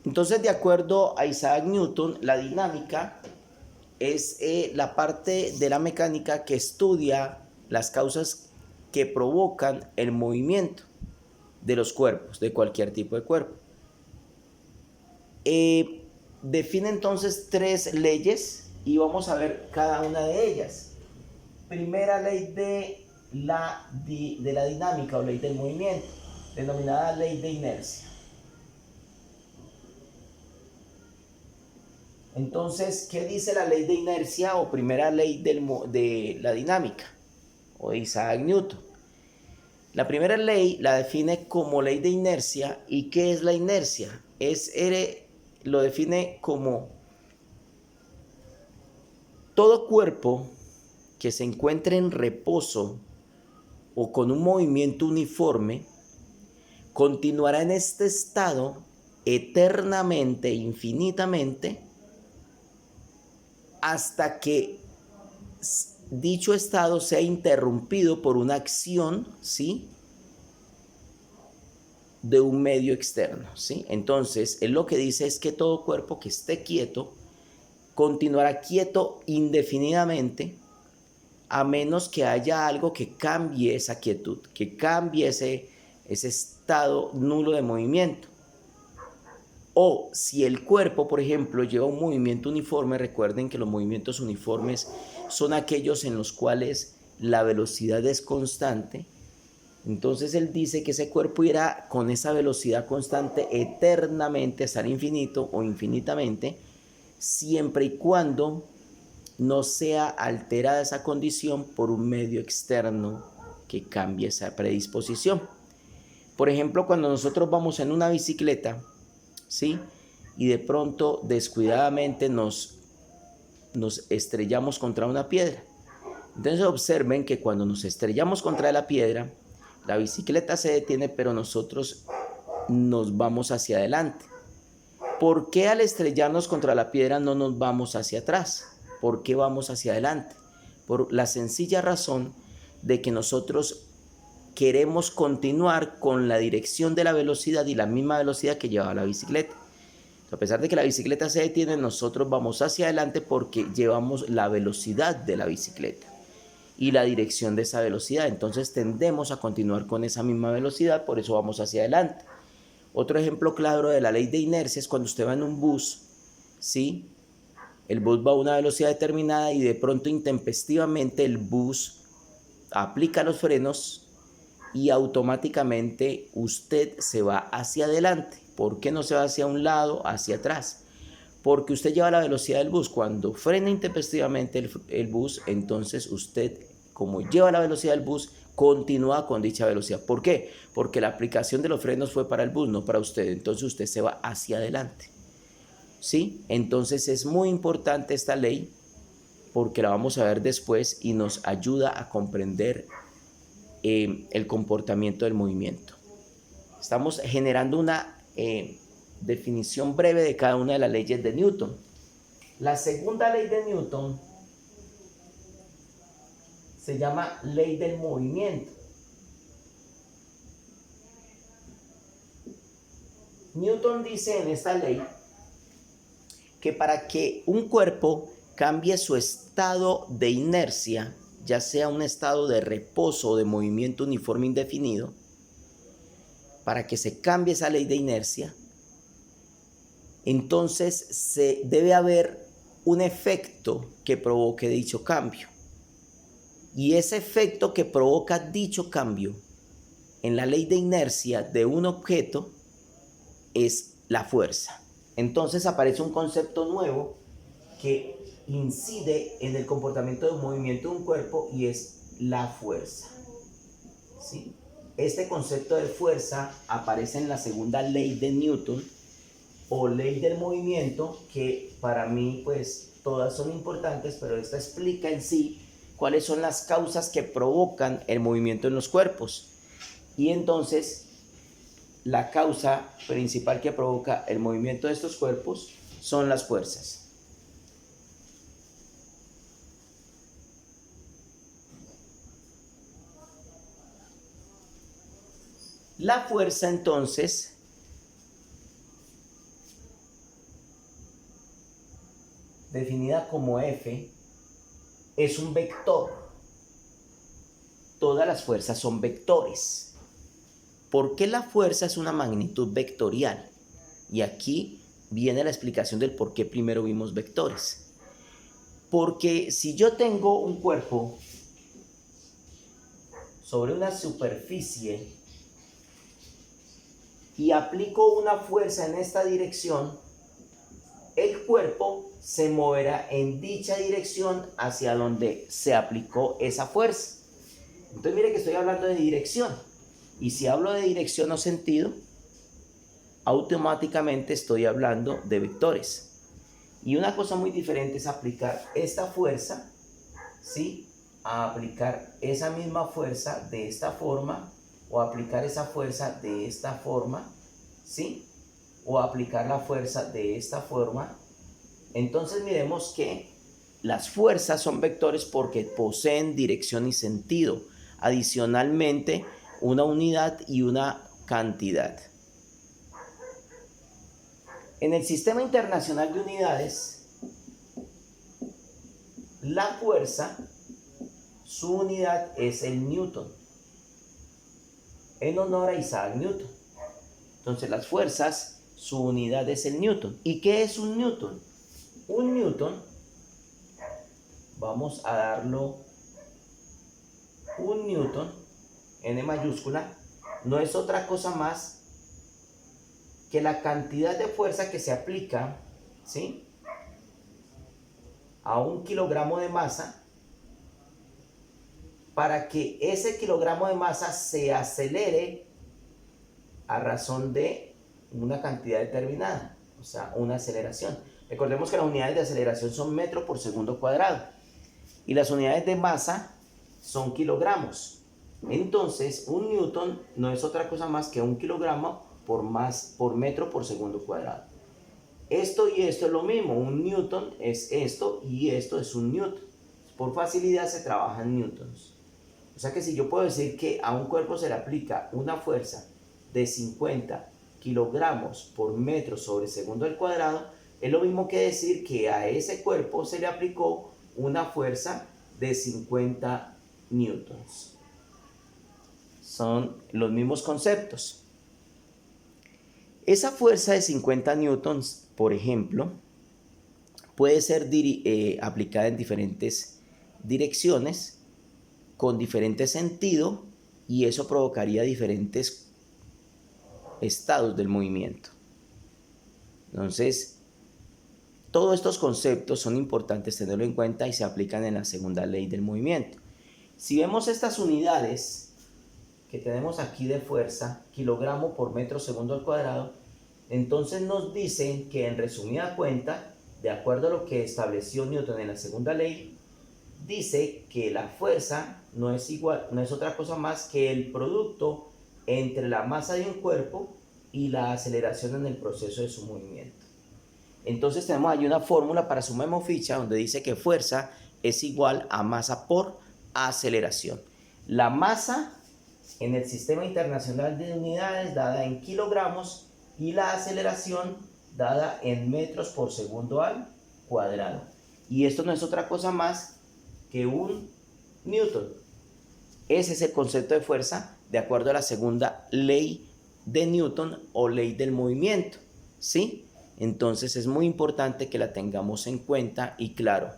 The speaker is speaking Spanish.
Entonces, de acuerdo a Isaac Newton, la dinámica es la parte de la mecánica que estudia las causas que provocan el movimiento de los cuerpos, de cualquier tipo de cuerpo. Define entonces 3 leyes y vamos a ver cada una de ellas. Primera ley de la dinámica o ley del movimiento, denominada ley de inercia. Entonces, ¿qué dice la ley de inercia o primera ley de la dinámica o de Isaac Newton? La primera ley la define como ley de inercia. ¿Y qué es la inercia? Lo define como todo cuerpo que se encuentre en reposo o con un movimiento uniforme continuará en este estado eternamente, infinitamente, hasta que dicho estado sea interrumpido por una acción, ¿sí?, de un medio externo, ¿sí? Entonces, él lo que dice es que todo cuerpo que esté quieto continuará quieto indefinidamente, a menos que haya algo que cambie esa quietud, que cambie ese estado nulo de movimiento. O si el cuerpo, por ejemplo, lleva un movimiento uniforme, recuerden que los movimientos uniformes son aquellos en los cuales la velocidad es constante. Entonces él dice que ese cuerpo irá con esa velocidad constante eternamente hasta el infinito o infinitamente, siempre y cuando no sea alterada esa condición por un medio externo que cambie esa predisposición. Por ejemplo, cuando nosotros vamos en una bicicleta, ¿sí?, y de pronto descuidadamente nos estrellamos contra una piedra. Entonces observen que cuando nos estrellamos contra la piedra, la bicicleta se detiene, pero nosotros nos vamos hacia adelante. ¿Por qué al estrellarnos contra la piedra no nos vamos hacia atrás? ¿Por qué vamos hacia adelante? Por la sencilla razón de que nosotros queremos continuar con la dirección de la velocidad y la misma velocidad que llevaba la bicicleta. A pesar de que la bicicleta se detiene, nosotros vamos hacia adelante porque llevamos la velocidad de la bicicleta y la dirección de esa velocidad. Entonces tendemos a continuar con esa misma velocidad, por eso vamos hacia adelante. Otro ejemplo claro de la ley de inercia es cuando usted va en un bus, ¿sí? El bus va a una velocidad determinada y de pronto intempestivamente el bus aplica los frenos y automáticamente usted se va hacia adelante. ¿Por qué no se va hacia un lado, hacia atrás? Porque usted lleva la velocidad del bus. Cuando frena intempestivamente el bus, entonces usted, como lleva la velocidad del bus, continúa con dicha velocidad. ¿Por qué? Porque la aplicación de los frenos fue para el bus, no para usted. Entonces usted se va hacia adelante, ¿sí? Entonces es muy importante esta ley porque la vamos a ver después y nos ayuda a comprender el comportamiento del movimiento. Estamos generando una definición breve de cada una de las leyes de Newton. La segunda ley de Newton se llama ley del movimiento. Newton dice en esta ley que para que un cuerpo cambie su estado de inercia, ya sea un estado de reposo o de movimiento uniforme indefinido, para que se cambie esa ley de inercia, entonces debe haber un efecto que provoque dicho cambio. Y ese efecto que provoca dicho cambio en la ley de inercia de un objeto es la fuerza. Entonces aparece un concepto nuevo que incide en el comportamiento de un movimiento de un cuerpo y es la fuerza, ¿sí? Este concepto de fuerza aparece en la segunda ley de Newton o ley del movimiento, que para mí pues todas son importantes, pero esta explica en sí cuáles son las causas que provocan el movimiento en los cuerpos. Y entonces la causa principal que provoca el movimiento de estos cuerpos son las fuerzas. La fuerza entonces definida como F, es un vector. Todas las fuerzas son vectores. ¿Por qué la fuerza es una magnitud vectorial? Y aquí viene la explicación del por qué primero vimos vectores. Porque si yo tengo un cuerpo sobre una superficie y aplico una fuerza en esta dirección, el cuerpo se moverá en dicha dirección hacia donde se aplicó esa fuerza. Entonces mire que estoy hablando de dirección. Y si hablo de dirección o sentido, automáticamente estoy hablando de vectores. Y una cosa muy diferente es aplicar esta fuerza, ¿sí?, a aplicar esa misma fuerza de esta forma, o aplicar esa fuerza de esta forma, ¿sí?, o aplicar la fuerza de esta forma. Entonces miremos que las fuerzas son vectores porque poseen dirección y sentido. Adicionalmente, una unidad y una cantidad. En el Sistema Internacional de Unidades, la fuerza, su unidad es el Newton, en honor a Isaac Newton. Entonces las fuerzas, su unidad es el Newton. ¿Y qué es un Newton? Un Newton, vamos a darlo, un Newton, N mayúscula, no es otra cosa más que la cantidad de fuerza que se aplica, ¿sí?, a un kilogramo de masa para que ese kilogramo de masa se acelere a razón de una cantidad determinada, o sea, una aceleración. Recordemos que las unidades de aceleración son metro por segundo cuadrado y las unidades de masa son kilogramos. Entonces, un newton no es otra cosa más que un kilogramo por metro por segundo cuadrado. Esto y esto es lo mismo. Un newton es esto y esto es un newton. Por facilidad se trabaja en newtons. O sea que si yo puedo decir que a un cuerpo se le aplica una fuerza de 50 kilogramos por metro sobre segundo al cuadrado, es lo mismo que decir que a ese cuerpo se le aplicó una fuerza de 50 newtons. Son los mismos conceptos. Esa fuerza de 50 newtons, por ejemplo, puede ser aplicada en diferentes direcciones, con diferente sentido, y eso provocaría diferentes estados del movimiento. Entonces, todos estos conceptos son importantes tenerlo en cuenta y se aplican en la segunda ley del movimiento. Si vemos estas unidades que tenemos aquí de fuerza, kilogramo por metro segundo al cuadrado, entonces nos dicen que en resumida cuenta, de acuerdo a lo que estableció Newton en la segunda ley, dice que la fuerza no es otra cosa más que el producto entre la masa de un cuerpo y la aceleración en el proceso de su movimiento. Entonces tenemos ahí una fórmula para su memoficha donde dice que fuerza es igual a masa por aceleración. La masa en el Sistema Internacional de Unidades dada en kilogramos y la aceleración dada en metros por segundo al cuadrado. Y esto no es otra cosa más que un newton. Ese es el concepto de fuerza de acuerdo a la segunda ley de Newton o ley del movimiento, ¿sí? Entonces es muy importante que la tengamos en cuenta y claro,